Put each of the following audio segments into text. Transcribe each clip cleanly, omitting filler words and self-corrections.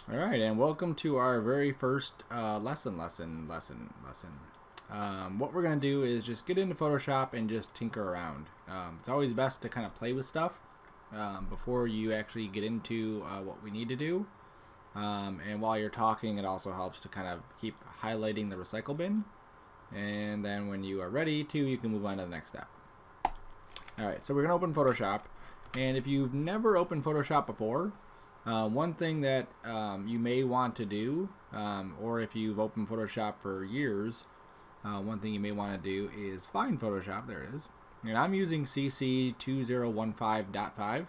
Alright, and welcome to our very first lesson. What we're going to do is just get into Photoshop and just tinker around. It's always best to kind of play with stuff before you actually get into what we need to do. And while you're talking, it also helps to kind of keep highlighting the recycle bin. And then when you are ready to, you can move on to the next step. Alright, so we're going to open Photoshop. And if you've never opened Photoshop before, one thing that you may want to do, or if you've opened Photoshop for years, one thing you may want to do is find Photoshop. There it is. And I'm using CC 2015.5.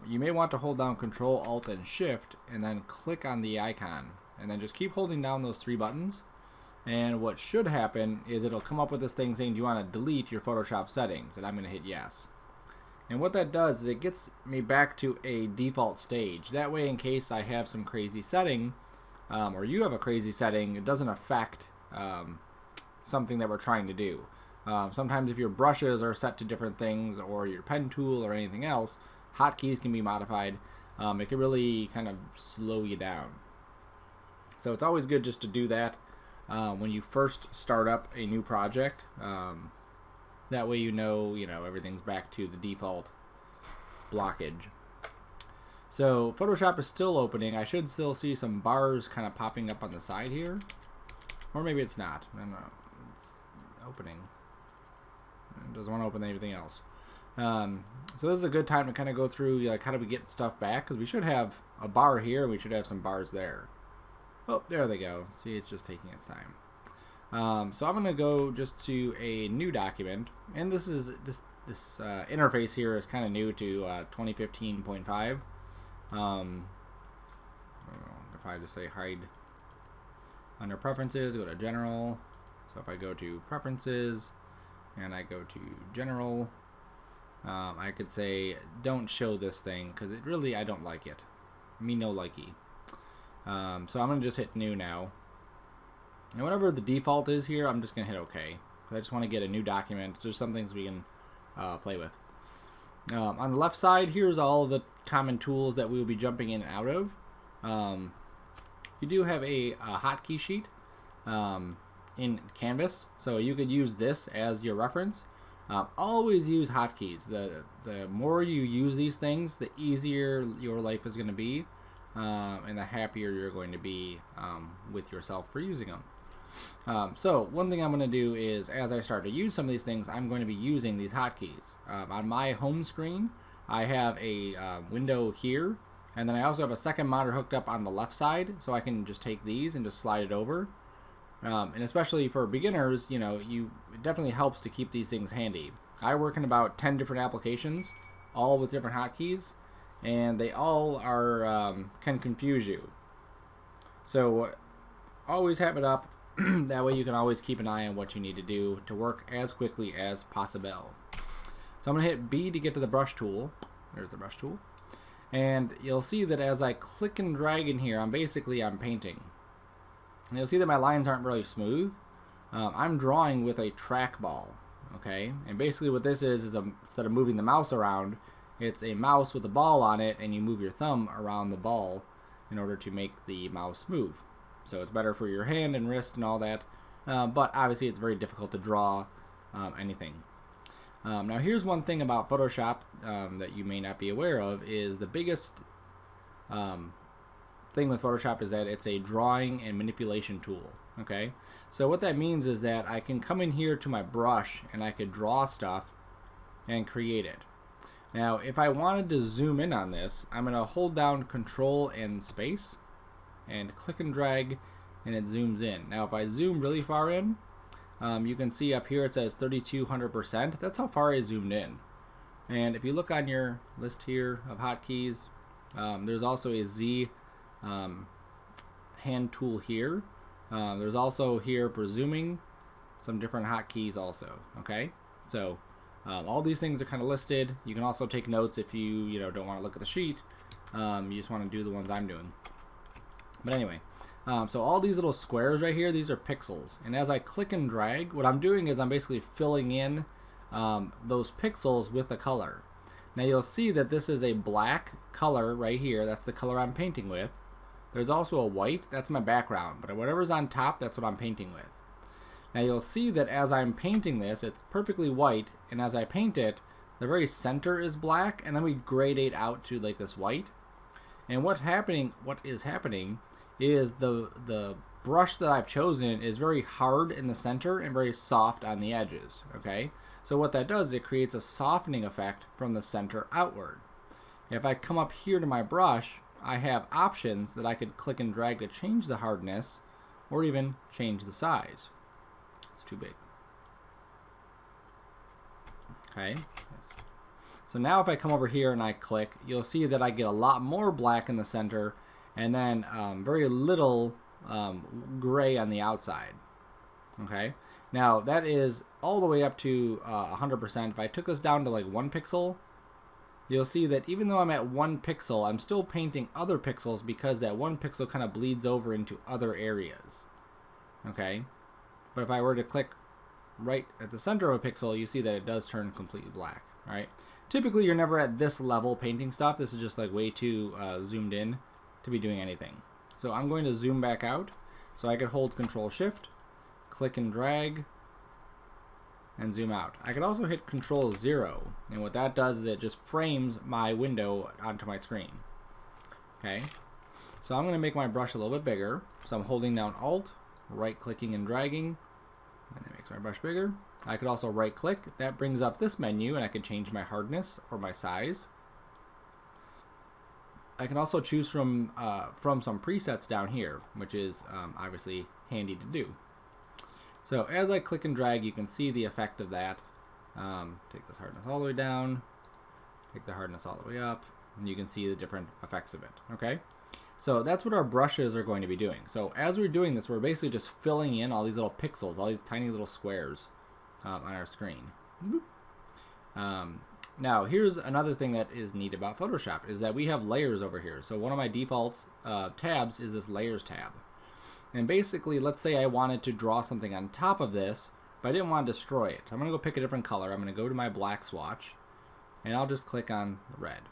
You may want to hold down Control, Alt, and Shift, and then click on the icon. And then just keep holding down those three buttons. And what should happen is it'll come up with this thing saying, do you want to delete your Photoshop settings? And I'm going to hit yes. And what that does is it gets me back to a default stage. That way, in case I have some crazy setting, or you have a crazy setting, it doesn't affect something that we're trying to do. Sometimes if your brushes are set to different things, or your pen tool or anything else, hotkeys can be modified. It can really kind of slow you down. So it's always good just to do that when you first start up a new project. That way you know everything's back to the default blockage. So Photoshop is still opening. I should still see some bars kind of popping up on the side here. Or maybe it's not. I don't know. It's opening. It doesn't want to open anything else. So this is a good time to kind of go through how do we get stuff back, because we should have a bar here and we should have some bars there. Oh, there they go. See, it's just taking its time. So I'm going to go just to a new document, and this interface here is kind of new to 2015.5. I'll probably just say hide under preferences, go to general. So if I go to preferences and I go to general, I could say don't show this thing because I don't like it. Me no likey. So I'm going to just hit new now. And whatever the default is here, I'm just going to hit OK. I just want to get a new document. There's some things we can play with. On the left side, here's all the common tools that we will be jumping in and out of. You do have a hotkey sheet in Canvas, so you could use this as your reference. Always use hotkeys. The more you use these things, the easier your life is going to be, and the happier you're going to be with yourself for using them. So one thing I'm going to do is, as I start to use some of these things, I'm going to be using these hotkeys. On my home screen, I have a window here, and then I also have a second monitor hooked up on the left side, so I can just take these and just slide it over. And especially for beginners, it definitely helps to keep these things handy. I work in about 10 different applications, all with different hotkeys, and they all are can confuse you. So always have it up. That way you can always keep an eye on what you need to do to work as quickly as possible. So I'm going to hit B to get to the brush tool. There's the brush tool. And you'll see that as I click and drag in here, I'm painting. And you'll see that my lines aren't really smooth. I'm drawing with a trackball. Okay? And basically what this is instead of moving the mouse around, it's a mouse with a ball on it, and you move your thumb around the ball in order to make the mouse move. So it's better for your hand and wrist and all that, but obviously it's very difficult to draw anything. Now here's one thing about Photoshop that you may not be aware of is the biggest thing with Photoshop is that it's a drawing and manipulation tool. Okay, so what that means is that I can come in here to my brush and I could draw stuff and create it. Now if I wanted to zoom in on this, I'm going to hold down Control and Space and click and drag, and it zooms in. Now if I zoom really far in, you can see up here it says 3200%. That's how far I zoomed in. And if you look on your list here of hotkeys, there's also a Z hand tool here. There's also here for zooming some different hotkeys also. Okay, so all these things are kind of listed. You can also take notes if you don't want to look at the sheet. You just want to do the ones I'm doing. But anyway, so all these little squares right here, these are pixels. And as I click and drag, what I'm doing is I'm basically filling in those pixels with a color. Now you'll see that this is a black color right here. That's the color I'm painting with. there's also a white, that's my background, but whatever's on top, that's what I'm painting with. Now you'll see that as I'm painting this, it's perfectly white, and as I paint it, the very center is black, and then we gradate out to like this white. And what is happening is the brush that I've chosen is very hard in the center and very soft on the edges, okay? So what that does is it creates a softening effect from the center outward. If I come up here to my brush, I have options that I could click and drag to change the hardness or even change the size. It's too big. Okay. So now if I come over here and I click, you'll see that I get a lot more black in the center and then very little gray on the outside. Okay. Now that is all the way up to 100%. If I took this down to like 1 pixel, you'll see that even though I'm at 1 pixel, I'm still painting other pixels because that 1 pixel kind of bleeds over into other areas. Okay. But if I were to click right at the center of a pixel, you see that it does turn completely black. All right. Typically, you're never at this level painting stuff. This is just like way too zoomed in to be doing anything. So I'm going to zoom back out. So I could hold Control-Shift, click and drag, and zoom out. I could also hit Control-0, and what that does is it just frames my window onto my screen. Okay. So I'm going to make my brush a little bit bigger. So I'm holding down Alt, right-clicking and dragging, and that makes my brush bigger. I could also right click, that brings up this menu, and I can change my hardness or my size. I can also choose from some presets down here, which is obviously handy to do. So as I click and drag, you can see the effect of that. Take this hardness all the way down, take the hardness all the way up, and you can see the different effects of it. Okay. So that's what our brushes are going to be doing. So as we're doing this, we're basically just filling in all these little pixels, all these tiny little squares on our screen. Now here's another thing that is neat about Photoshop is that we have layers over here. So one of my default tabs is this layers tab. And basically, let's say I wanted to draw something on top of this, but I didn't want to destroy it. I'm going to go pick a different color. I'm going to go to my black swatch, and I'll just click on the red.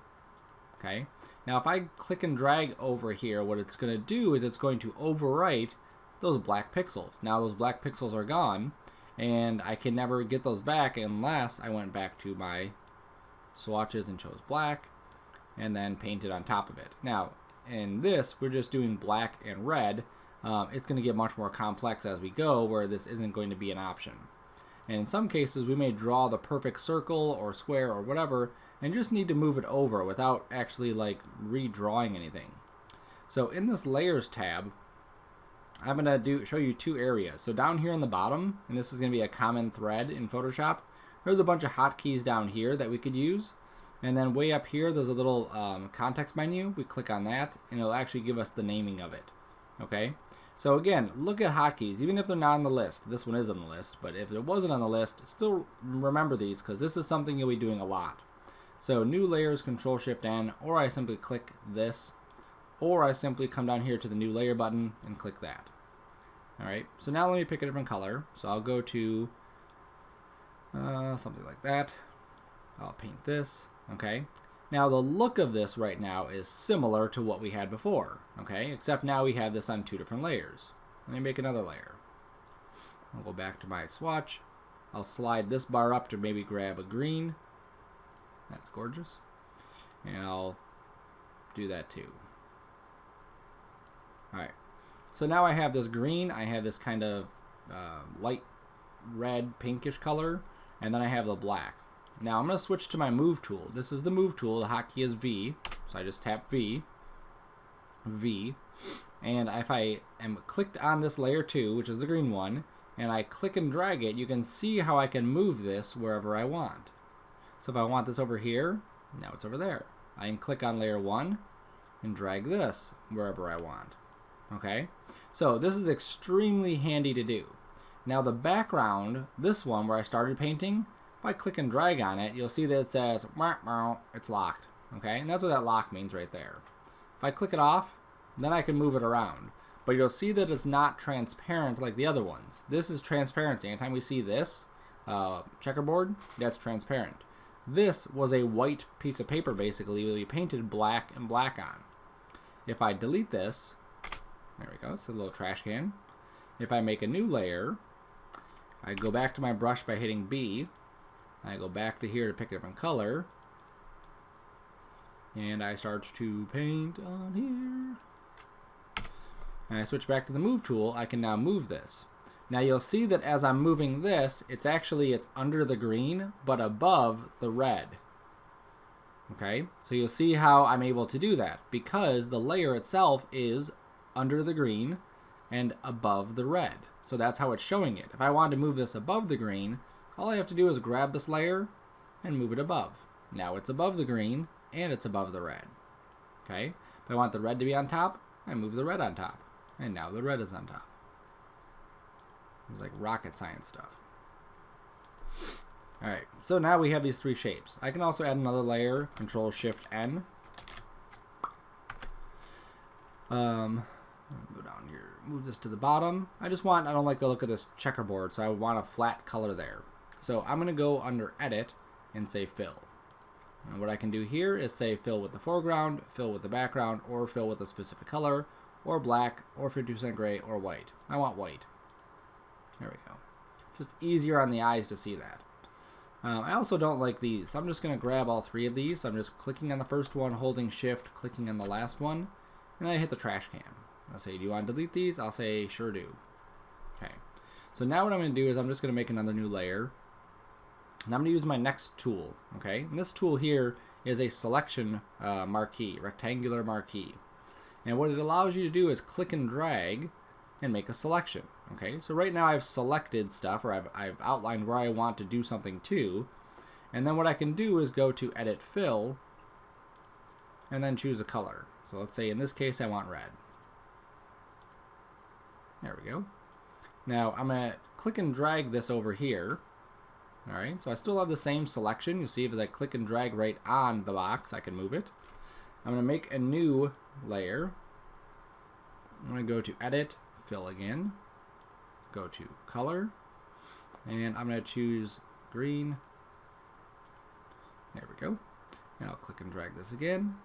Okay. Now if I click and drag over here, what it's going to do is it's going to overwrite those black pixels. Now those black pixels are gone, and I can never get those back unless I went back to my swatches and chose black and then painted on top of it. Now in this, we're just doing black and red. It's going to get much more complex as we go, where this isn't going to be an option. And in some cases, we may draw the perfect circle or square or whatever and just need to move it over without actually like redrawing anything. So in this layers tab, I'm going to show you 2 areas. So down here on the bottom, and this is going to be a common thread in Photoshop, there's a bunch of hotkeys down here that we could use. And then way up here, there's a little context menu. We click on that, and it'll actually give us the naming of it. Okay. So again, look at hotkeys, even if they're not on the list. This one is on the list, but if it wasn't on the list, still remember these because this is something you'll be doing a lot. So new layers, Control-Shift-N, or I simply click this, or I simply come down here to the new layer button and click that. Alright, so now let me pick a different color. So I'll go to something like that. I'll paint this. Okay. Now the look of this right now is similar to what we had before. Okay, except now we have this on 2 different layers. Let me make another layer. I'll go back to my swatch. I'll slide this bar up to maybe grab a green. That's gorgeous. And I'll do that too. Alright, so now I have this green, I have this kind of light red pinkish color, and then I have the black. Now I'm going to switch to my move tool. This is the move tool, the hotkey is V, so I just tap V, and if I am clicked on this layer 2, which is the green one, and I click and drag it, you can see how I can move this wherever I want. So if I want this over here, now it's over there. I can click on layer 1 and drag this wherever I want. Okay, so this is extremely handy to do. Now the background, this one where I started painting, if I click and drag on it, you'll see that it says it's locked. Okay, and that's what that lock means right there. If I click it off, then I can move it around. But you'll see that it's not transparent like the other ones. This is transparency. Anytime we see this checkerboard, that's transparent. This was a white piece of paper basically that we painted black and black on. If I delete this, There we go. It's a little trash can. If I make a new layer, I go back to my brush by hitting B. I go back to here to pick it up in color. And I start to paint on here. And I switch back to the move tool. I can now move this. Now you'll see that as I'm moving this, it's under the green, but above the red. Okay, so you'll see how I'm able to do that because the layer itself is under the green and above the red. So that's how it's showing it. If I wanted to move this above the green, all I have to do is grab this layer and move it above. Now it's above the green and it's above the red. Okay, if I want the red to be on top, I move the red on top. And now the red is on top. It's like rocket science stuff. Alright, so now we have these three shapes. I can also add another layer, Control-Shift-N. Go down here, move this to the bottom. I don't like the look of this checkerboard, so I want a flat color there. So I'm going to go under Edit and say Fill. And what I can do here is say fill with the foreground, fill with the background, or fill with a specific color, or black, or 50% gray, or white. I want white. There we go. Just easier on the eyes to see that. I also don't like these, so I'm just going to grab all three of these. So I'm just clicking on the first one, holding Shift, clicking on the last one, and then I hit the trash can. I'll say, do you want to delete these? I'll say, sure do. Okay. So now what I'm going to do is I'm just going to make another new layer. And I'm going to use my next tool. Okay. And this tool here is a selection marquee, rectangular marquee. And what it allows you to do is click and drag and make a selection. Okay, so right now I've selected stuff, or I've outlined where I want to do something to, and then what I can do is go to Edit Fill and then choose a color. So let's say in this case I want red. There we go. Now I'm going to click and drag this over here. Alright, so I still have the same selection. You see, as I click and drag right on the box, I can move it. I'm going to make a new layer. I'm going to go to Edit, Fill again. Go to Color. And I'm going to choose green. There we go. And I'll click and drag this again.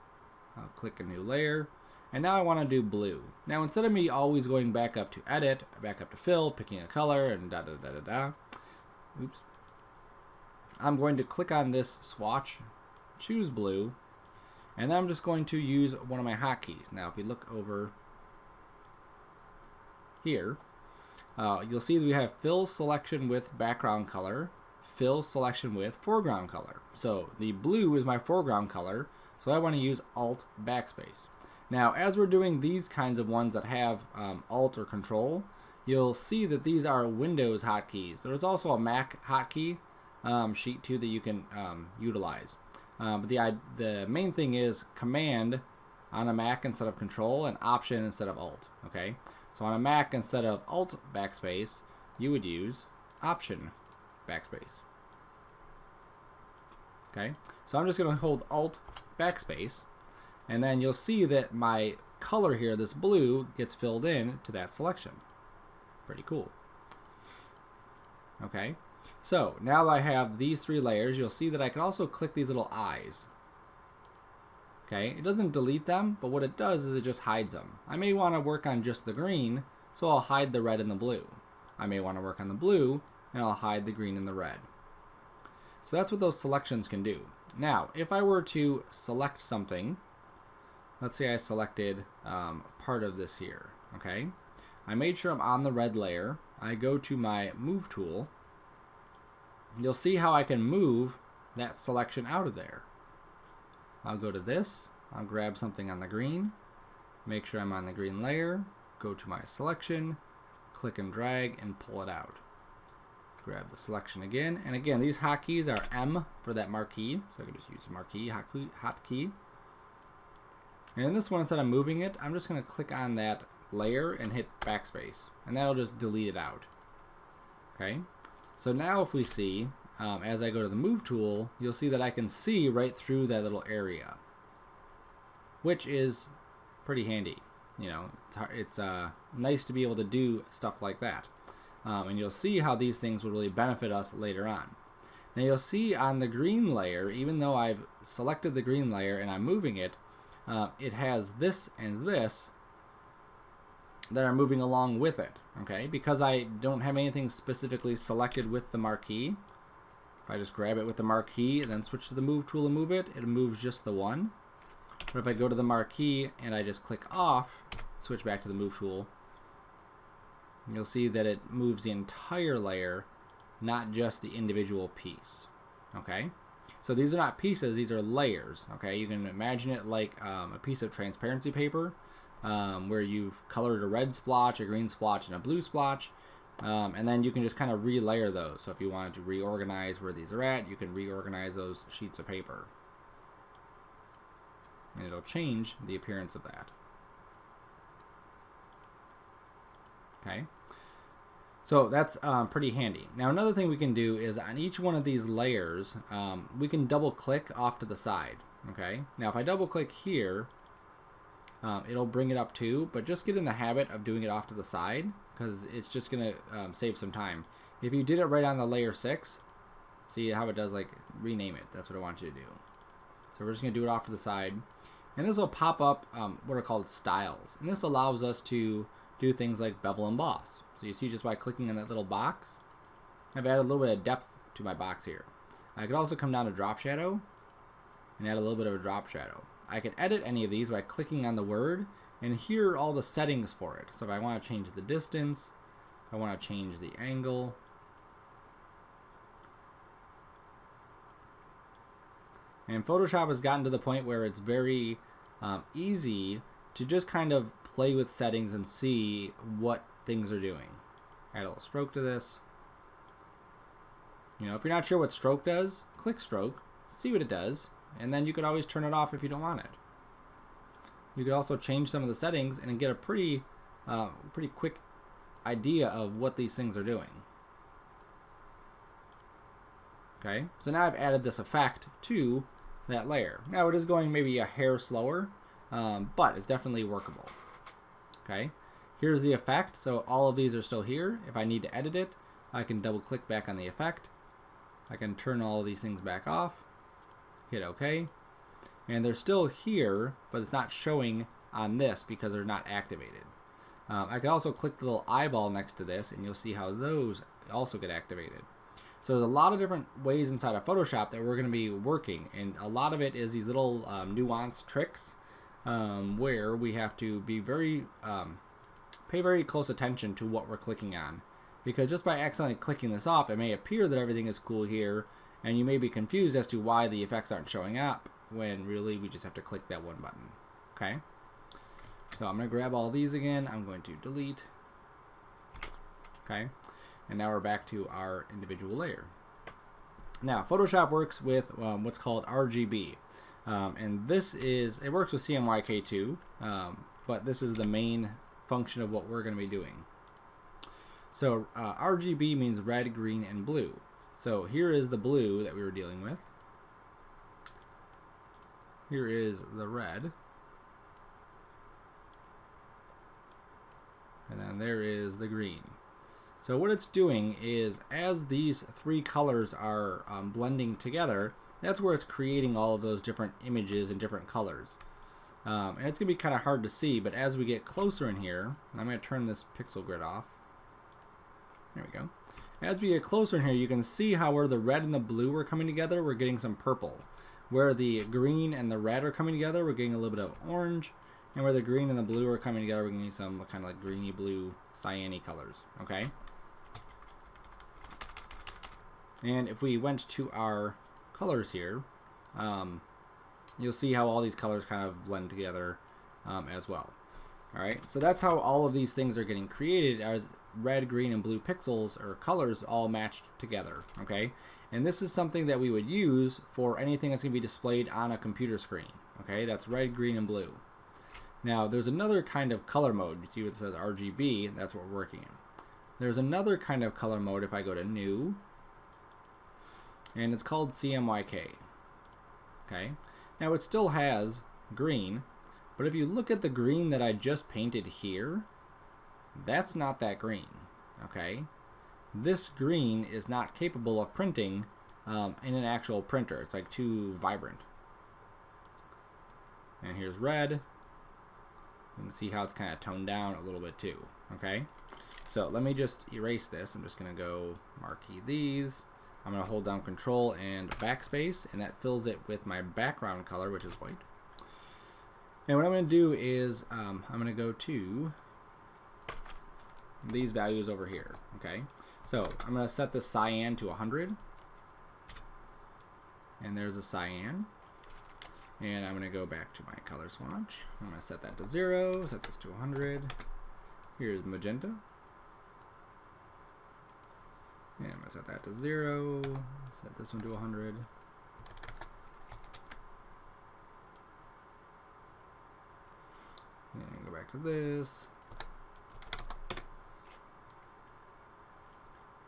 I'll click a new layer. And now I want to do blue. Now instead of me always going back up to Edit, back up to Fill, picking a color, and da-da-da-da-da. Oops. I'm going to click on this swatch, choose blue, and then I'm just going to use one of my hotkeys. Now if you look over here, you'll see that we have fill selection with background color, fill selection with foreground color. So the blue is my foreground color, so I want to use Alt backspace. Now as we're doing these kinds of ones that have Alt or Control, you'll see that these are Windows hotkeys. There's also a Mac hotkey, sheet 2 that you can utilize. But the main thing is Command on a Mac instead of Control, and Option instead of Alt. Okay, so on a Mac, instead of Alt backspace, you would use Option backspace. Okay, so I'm just going to hold Alt backspace, and then you'll see that my color here, this blue, gets filled in to that selection. Pretty cool. Okay. So now that I have these three layers, you'll see that I can also click these little eyes. Okay, it doesn't delete them, but what it does is it just hides them. I may want to work on just the green, so I'll hide the red and the blue. I may want to work on the blue, and I'll hide the green and the red. So that's what those selections can do. Now, if I were to select something, let's say I selected part of this here, okay? I made sure I'm on the red layer. I go to my Move tool. You'll see how I can move that selection out of there. I'll go to this, I'll grab something on the green, make sure I'm on the green layer, go to my selection, click and drag and pull it out. Grab the selection again, and again these hotkeys are M for that marquee, so I can just use the marquee hotkey. And in this one, instead of moving it, I'm just going to click on that layer and hit backspace, and that'll just delete it out. Okay. So now if we see, as I go to the Move tool, you'll see that I can see right through that little area, which is pretty handy. You know, it's nice to be able to do stuff like that. And you'll see how these things will really benefit us later on. Now you'll see on the green layer, even though I've selected the green layer and I'm moving it, it has this and this that are moving along with it. Okay, because I don't have anything specifically selected with the marquee, if I just grab it with the marquee and then switch to the move tool and move it, it moves just the one. But if I go to the marquee and I just click off, switch back to the move tool, you'll see that it moves the entire layer, not just the individual piece. Okay, so these are not pieces, these are layers. Okay, you can imagine it like a piece of transparency paper where you've colored a red splotch, a green splotch, and a blue splotch, and then you can just kind of relayer those. So if you wanted to reorganize where these are at, you can reorganize those sheets of paper, and it'll change the appearance of that. Okay, so that's pretty handy. Now another thing we can do is on each one of these layers, we can double click off to the side. Okay, now if I double click here, it'll bring it up too, but just get in the habit of doing it off to the side because it's just gonna save some time. If you did it right on the layer 6, see how it does, like rename it. That's what I want you to do. So we're just gonna do it off to the side, and this will pop up what are called styles, and this allows us to do things like bevel and emboss. So you see, just by clicking on that little box, I've added a little bit of depth to my box here. I could also come down to drop shadow and add a little bit of a drop shadow. I could edit any of these by clicking on the word, and here are all the settings for it. So if I want to change the distance, if I want to change the angle, and Photoshop has gotten to the point where it's very easy to just kind of play with settings and see what things are doing. Add a little stroke to this. You know, if you're not sure what stroke does, click stroke, see what it does, and then you could always turn it off if you don't want it. You could also change some of the settings and get a pretty quick idea of what these things are doing. Okay, so now I've added this effect to that layer. Now it is going maybe a hair slower, but it's definitely workable. Okay, here's the effect. So all of these are still here. If I need to edit it, I can double click back on the effect. I can turn all of these things back off, hit OK, and they're still here, but it's not showing on this because they're not activated. I can also click the little eyeball next to this, and you'll see how those also get activated. So there's a lot of different ways inside of Photoshop that we're going to be working, and a lot of it is these little nuanced tricks where we have to be pay very close attention to what we're clicking on, because just by accidentally clicking this off, it may appear that everything is cool here, and you may be confused as to why the effects aren't showing up, when really we just have to click that one button. Okay, so I'm going to grab all these again. I'm going to delete. Okay, and now we're back to our individual layer. Now Photoshop works with what's called RGB, and it works with CMYK too, but this is the main function of what we're going to be doing. So RGB means red, green, and blue. So here is the blue that we were dealing with. Here is the red. And then there is the green. So what it's doing is, as these three colors are blending together, that's where it's creating all of those different images and different colors. And it's going to be kind of hard to see, but as we get closer in here, and I'm going to turn this pixel grid off. There we go. As we get closer in here, you can see how where the red and the blue are coming together, we're getting some purple. Where the green and the red are coming together, we're getting a little bit of orange. And where the green and the blue are coming together, we're getting some kind of like greeny blue, cyany colors. Okay? And if we went to our colors here, you'll see how all these colors kind of blend together as well. Alright, so that's how all of these things are getting created, as red, green, and blue pixels or colors all matched together. Okay, and this is something that we would use for anything that's going to be displayed on a computer screen. Okay, that's red, green, and blue. Now there's another kind of color mode. You see what it says RGB, that's what we're working in. There's another kind of color mode if I go to new, and it's called CMYK. Okay, now it still has green, but if you look at the green that I just painted here, that's not that green. Okay, this green is not capable of printing in an actual printer. It's like too vibrant. And here's red, You can see how it's kind of toned down a little bit too. Okay, so let me just erase this. I'm just going to go marquee these. I'm going to hold down Control and Backspace, and that fills it with my background color, which is white. And what I'm going to do is I'm going to go to these values over here. Okay, so I'm going to set the cyan to 100, and there's a cyan. And I'm going to go back to my color swatch. I'm going to set that to 0, set this to 100. Here's magenta. And I'm going to set that to 0, set this one to 100. And go back to this.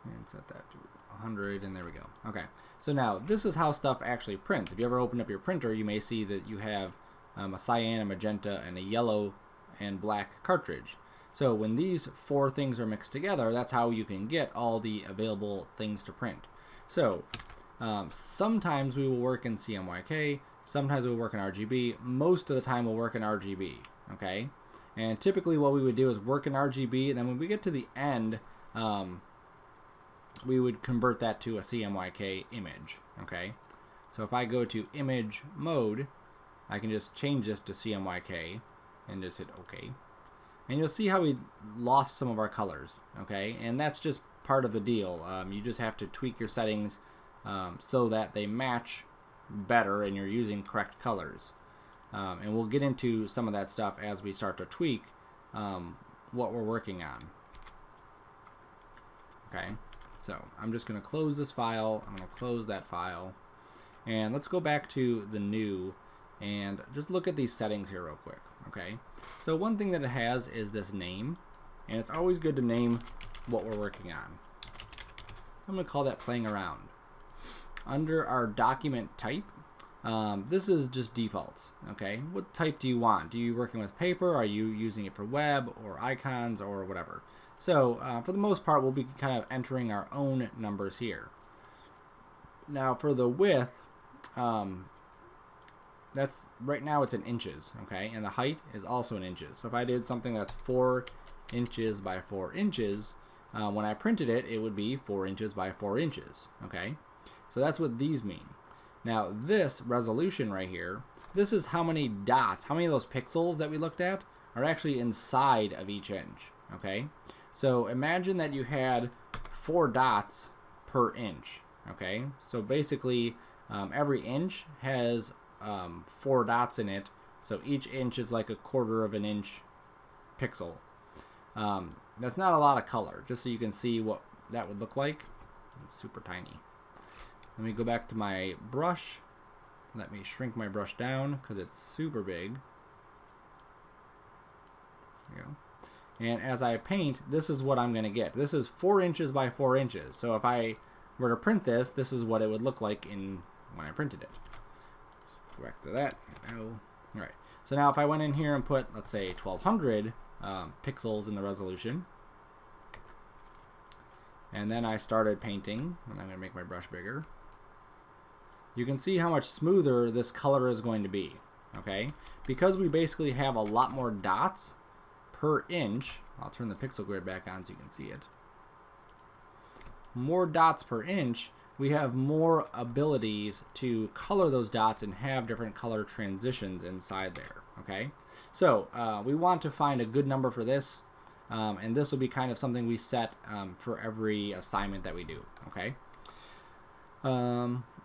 And set that to 100, and there we go. Okay, so now this is how stuff actually prints. If you ever open up your printer, you may see that you have a cyan, a magenta, and a yellow and black cartridge. So when these four things are mixed together, that's how you can get all the available things to print. So sometimes we will work in CMYK, sometimes we'll work in RGB, most of the time we'll work in RGB, okay? And typically what we would do is work in RGB, and then when we get to the end, we would convert that to a CMYK image, okay? So if I go to image mode, I can just change this to CMYK and just hit OK. And you'll see how we lost some of our colors, okay? And that's just part of the deal. You just have to tweak your settings so that they match better and you're using correct colors. And we'll get into some of that stuff as we start to tweak what we're working on. Okay, so I'm just going to close this file. I'm going to close that file. And let's go back to the new and just look at these settings here real quick. Okay, so one thing that it has is this name, and it's always good to name what we're working on. So I'm going to call that playing around. Under our document type, this is just defaults. Okay, what type do you want? Are you working with paper? Are you using it for web or icons or whatever? So for the most part, we'll be kind of entering our own numbers here. Now for the width, that's right now it's in inches, okay, and the height is also in inches. So if I did something that's 4 inches by 4 inches, when I printed it, it would be 4 inches by 4 inches, okay. So that's what these mean. Now this resolution right here, this is how many dots, how many of those pixels that we looked at are actually inside of each inch, okay. So imagine that you had 4 dots per inch, okay. So basically every inch has 4 dots in it, so each inch is like a 1/4 of an inch pixel. That's not a lot of color, just so you can see what that would look like. It's super tiny. Let me go back to my brush. Let me shrink my brush down because it's super big. There you go. And as I paint, this is what I'm going to get. This is 4 inches by 4 inches. So if I were to print this, this is what it would look like when I printed it. Just go back to that. All right. So now if I went in here and put, let's say, 1200 pixels in the resolution, and then I started painting, and I'm going to make my brush bigger, you can see how much smoother this color is going to be, okay? Because we basically have a lot more dots per inch. I'll turn the pixel grid back on so you can see it. More dots per inch, we have more abilities to color those dots and have different color transitions inside there, okay? So we want to find a good number for this, and this will be kind of something we set for every assignment that we do, okay?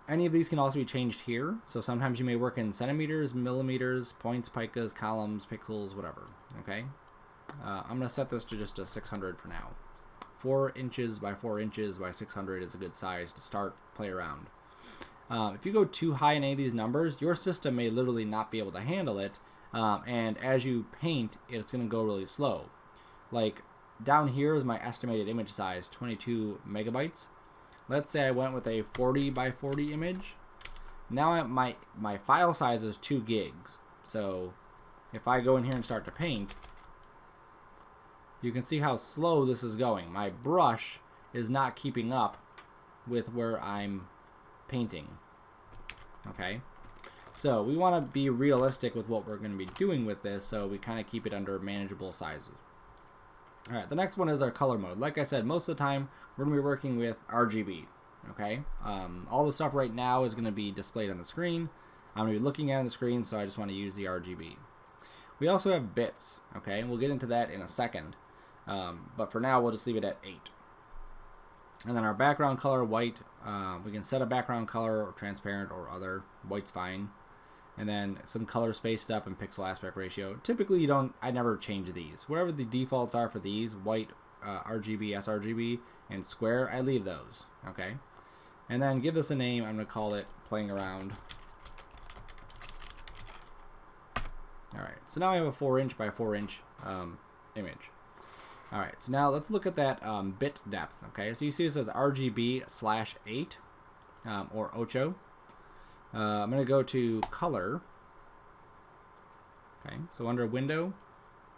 Any of these can also be changed here. So sometimes you may work in centimeters, millimeters, points, picas, columns, pixels, whatever, okay? I'm going to set this to just a 600 for now. 4 inches by 4 inches by 600 is a good size to start, play around. If you go too high in any of these numbers, your system may literally not be able to handle it, and as you paint, it's going to go really slow. Like down here is my estimated image size, 22 megabytes. Let's say I went with a 40 by 40 image. Now my file size is 2 gigs. So if I go in here and start to paint, you can see how slow this is going. My brush is not keeping up with where I'm painting. Okay, So we want to be realistic with what we're going to be doing with this, so we kind of keep it under manageable sizes. All right, the next one is our color mode. Like I said, most of the time we're going to be working with RGB. Okay, all the stuff right now is going to be displayed on the screen. I'm going to be looking at it on the screen, so I just want to use the RGB. We also have bits. Okay, we'll get into that in a second, but for now we'll just leave it at 8. And then our background color, white. We can set a background color or transparent or other. White's fine. And then some color space stuff and pixel aspect ratio. Typically, I never change these. Whatever the defaults are for these, white, RGB, sRGB, and square, I leave those. Okay. And then give this a name. I'm going to call it playing around. All right. So now I have a 4-inch by 4-inch image. All right. So now let's look at that bit depth. Okay. So you see it says RGB/8 or ocho. I'm going to go to color. Okay, so under window,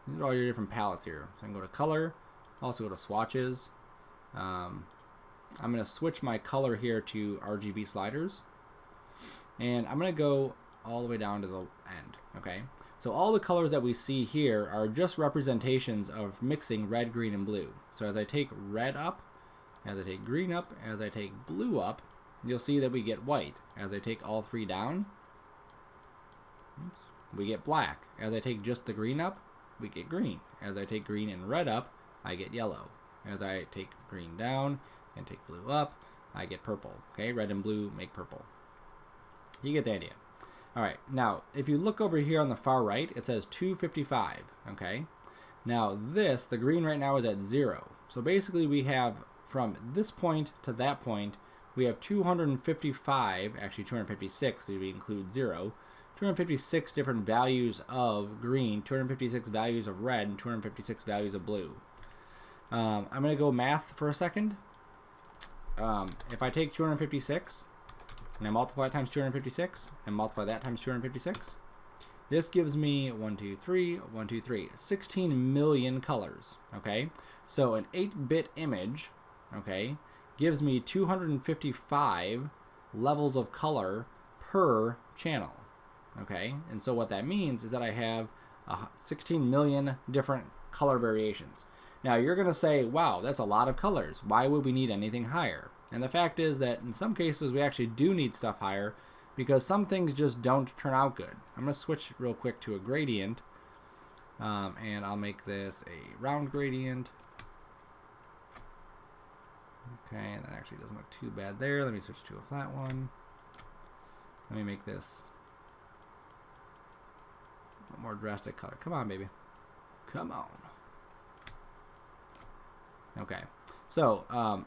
these are all your different palettes here. So I can go to color, also go to swatches. I'm going to switch my color here to RGB sliders. And I'm going to go all the way down to the end. Okay, so all the colors that we see here are just representations of mixing red, green, and blue. So as I take red up, as I take green up, as I take blue up, you'll see that we get white. As I take all 3 down, we get black. As I take just the green up, we get green. As I take green and red up, I get yellow. As I take green down and take blue up, I get purple. Okay, red and blue make purple. You get the idea. All right, now if you look over here on the far right, it says 255. Okay, now the green right now is at 0. So basically we have from this point to that point, we have 255, actually 256 because we include 0, 256 different values of green, 256 values of red, and 256 values of blue. I'm going to go math for a second. If I take 256 and I multiply it times 256 and multiply that times 256, this gives me 16 million colors. Okay, so an 8-bit image, okay, gives me 255 levels of color per channel. Okay, and so what that means is that I have 16 million different color variations. Now you're going to say, wow, that's a lot of colors. Why would we need anything higher? And the fact is that in some cases we actually do need stuff higher because some things just don't turn out good. I'm going to switch real quick to a gradient, and I'll make this a round gradient. Okay, that actually doesn't look too bad there. Let me switch to a flat one. Let me make this a more drastic color. Come on, baby. Come on. Okay, so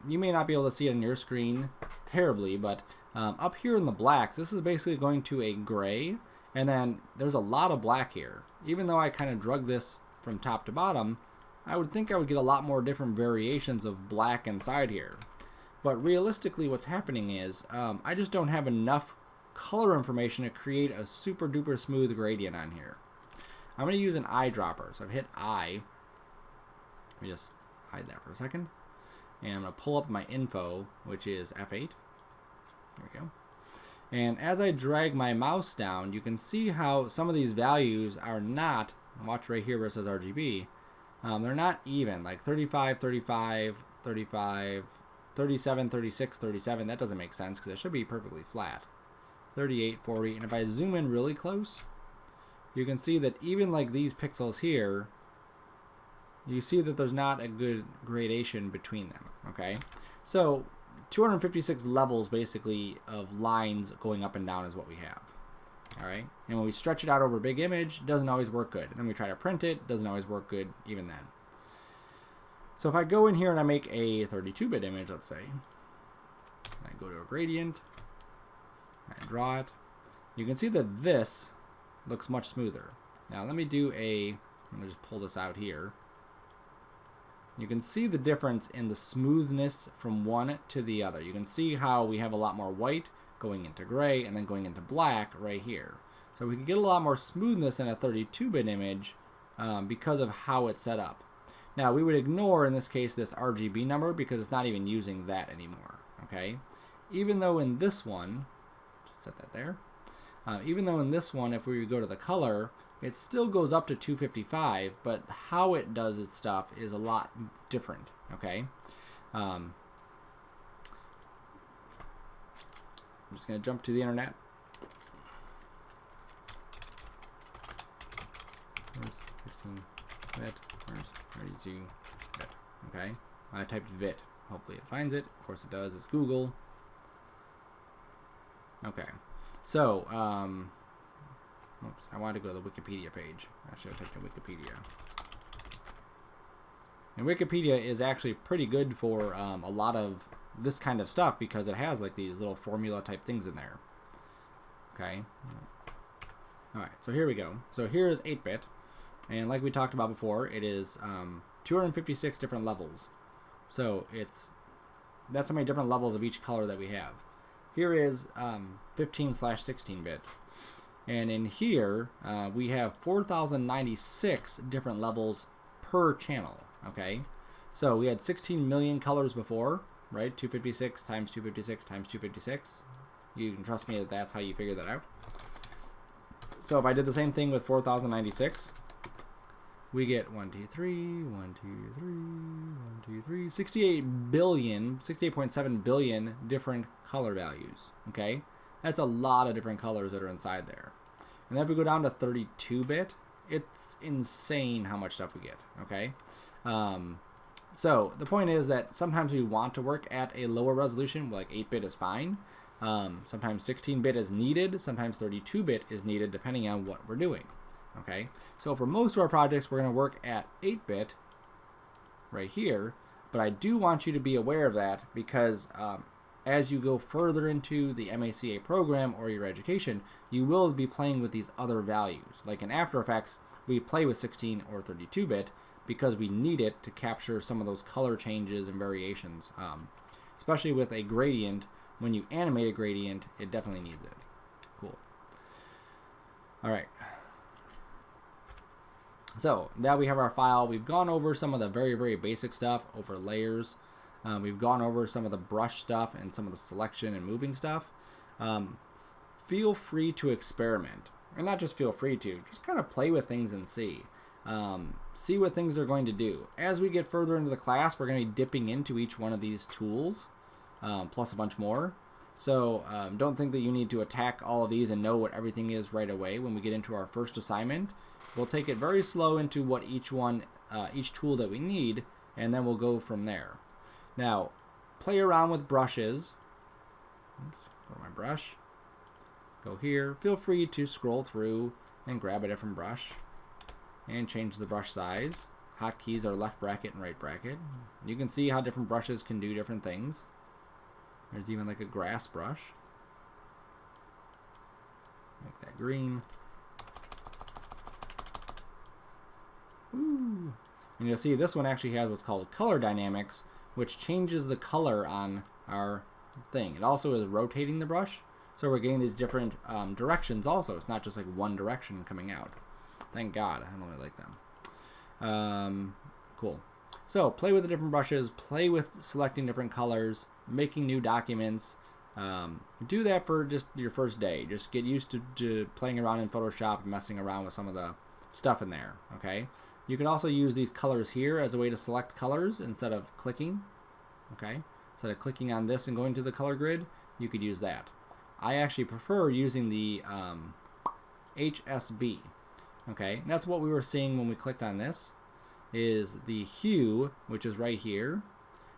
you may not be able to see it on your screen terribly, but up here in the blacks, this is basically going to a gray, and then there's a lot of black here. Even though I kind of drug this from top to bottom, I would think I would get a lot more different variations of black inside here. But realistically what's happening is I just don't have enough color information to create a super duper smooth gradient on here. I'm going to use an eyedropper. So I've hit I. Let me just hide that for a second. And I'm going to pull up my info, which is F8. There we go. And as I drag my mouse down, you can see how some of these values are not, watch right here where it says RGB, they're not even, like 35, 35, 35, 37, 36, 37. That doesn't make sense because it should be perfectly flat. 38, 40, and if I zoom in really close, you can see that even like these pixels here, you see that there's not a good gradation between them. Okay, so 256 levels basically of lines going up and down is what we have. All right, and when we stretch it out over a big image, it doesn't always work good. And then we try to print it, doesn't always work good even then. So if I go in here and I make a 32-bit image, let's say, and I go to a gradient, and I draw it, you can see that this looks much smoother. Now let me do I'm gonna just pull this out here. You can see the difference in the smoothness from one to the other. You can see how we have a lot more white going into gray and then going into black right here. So we can get a lot more smoothness in a 32-bit image because of how it's set up. Now we would ignore in this case this RGB number because it's not even using that anymore. Okay, even though in this one, just set that there, Even though in this one, if we go to the color, it still goes up to 255, but how it does its stuff is a lot different, okay? I'm just going to jump to the internet. Where's 16 bit? Where's 32 bit? Okay, I typed vit. Hopefully it finds it. Of course it does. It's Google. Okay, so oops, I wanted to go to the Wikipedia page. I should have typed in Wikipedia. And Wikipedia is actually pretty good for a lot of this kind of stuff because it has like these little formula type things in there. Okay. All right, so here we go. So here is 8-bit, and like we talked about before, it is 256 different levels. So that's how many different levels of each color that we have. Here is 15/16-bit, and in here we have 4,096 different levels per channel. Okay, so we had 16 million colors before, right? 256 times 256 times 256. You can trust me that that's how you figure that out. So if I did the same thing with 4,096, we get 1, 2, 3, 1, 2, 3, 1, 2, 3, 68.7 billion different color values. Okay, that's a lot of different colors that are inside there. And then if we go down to 32-bit, it's insane how much stuff we get. Okay, so the point is that sometimes we want to work at a lower resolution, like 8-bit is fine. Sometimes 16-bit is needed, sometimes 32-bit is needed, depending on what we're doing. Okay, so for most of our projects, we're going to work at 8-bit right here, but I do want you to be aware of that because as you go further into the MACA program or your education, you will be playing with these other values. Like in After Effects, we play with 16 or 32-bit because we need it to capture some of those color changes and variations, especially with a gradient. When you animate a gradient, it definitely needs it. Cool. All right. So now we have our file. We've gone over some of the very, very basic stuff over layers. We've gone over some of the brush stuff and some of the selection and moving stuff. Feel free to experiment. And not just feel free to, just kind of play with things and see. See what things are going to do. As we get further into the class, we're going to be dipping into each one of these tools, plus a bunch more. So don't think that you need to attack all of these and know what everything is right away when we get into our first assignment. We'll take it very slow into what each tool that we need, and then we'll go from there. Now, play around with brushes. Oops, go to my brush. Go here. Feel free to scroll through and grab a different brush and change the brush size. Hotkeys are left bracket and right bracket. You can see how different brushes can do different things. There's even like a grass brush. Make that green. Ooh. And you'll see this one actually has what's called color dynamics, which changes the color on our thing. It also is rotating the brush, so we're getting these different directions also. It's not just like one direction coming out. Thank God, I don't really like them. Cool. So play with the different brushes, play with selecting different colors, making new documents. Do that for just your first day. Just get used to playing around in Photoshop and messing around with some of the stuff in there, okay? You can also use these colors here as a way to select colors instead of clicking, okay? Instead of clicking on this and going to the color grid, you could use that. I actually prefer using the HSB, okay? And that's what we were seeing when we clicked on this, is the hue, which is right here,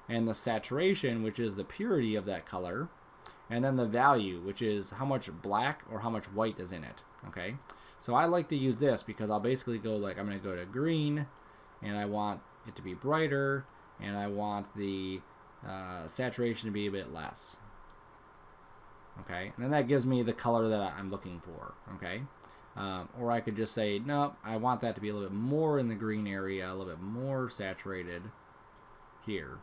and the saturation, which is the purity of that color, and then the value, which is how much black or how much white is in it, okay? So I like to use this because I'll basically go like, I'm going to go to green, and I want it to be brighter, and I want the saturation to be a bit less. Okay, and then that gives me the color that I'm looking for. Okay, or I could just say, no, I want that to be a little bit more in the green area, a little bit more saturated here.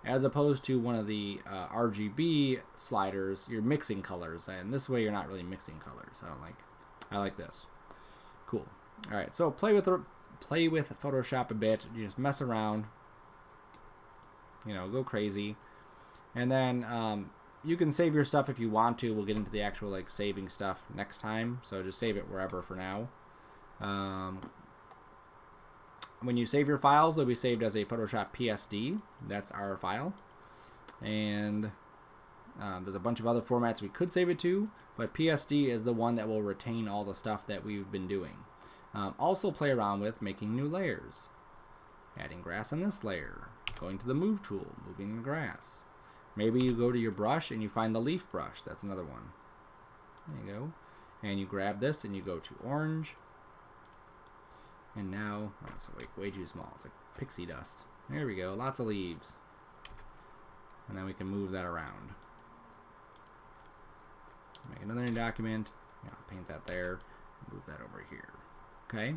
As opposed to one of the RGB sliders, you're mixing colors, and this way you're not really mixing colors. I like this. Cool. All right, so play with Photoshop a bit. You just mess around, you know, go crazy, and then you can save your stuff if you want to. We'll get into the actual like saving stuff next time. So just save it wherever for now. When you save your files, they'll be saved as a Photoshop PSD. That's our file. And there's a bunch of other formats we could save it to, but PSD is the one that will retain all the stuff that we've been doing. Also play around with making new layers. Adding grass on this layer. Going to the move tool, moving the grass. Maybe you go to your brush and you find the leaf brush. That's another one. There you go. And you grab this and you go to orange. And now, oh, it's way too small. It's like pixie dust. There we go. Lots of leaves. And then we can move that around. Make another new document. Yeah, paint that there. Move that over here. Okay.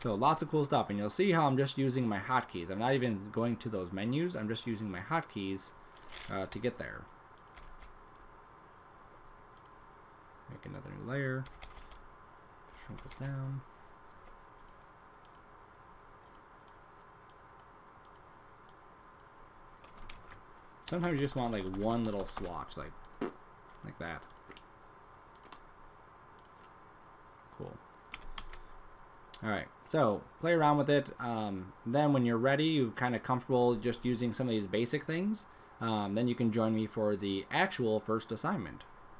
So lots of cool stuff. And you'll see how I'm just using my hotkeys. I'm not even going to those menus. I'm just using my hotkeys to get there. Make another new layer. Shrink this down. Sometimes you just want like one little swatch, like that. Cool. All right, so play around with it. Then when you're ready, you're kind of comfortable just using some of these basic things, then you can join me for the actual first assignment.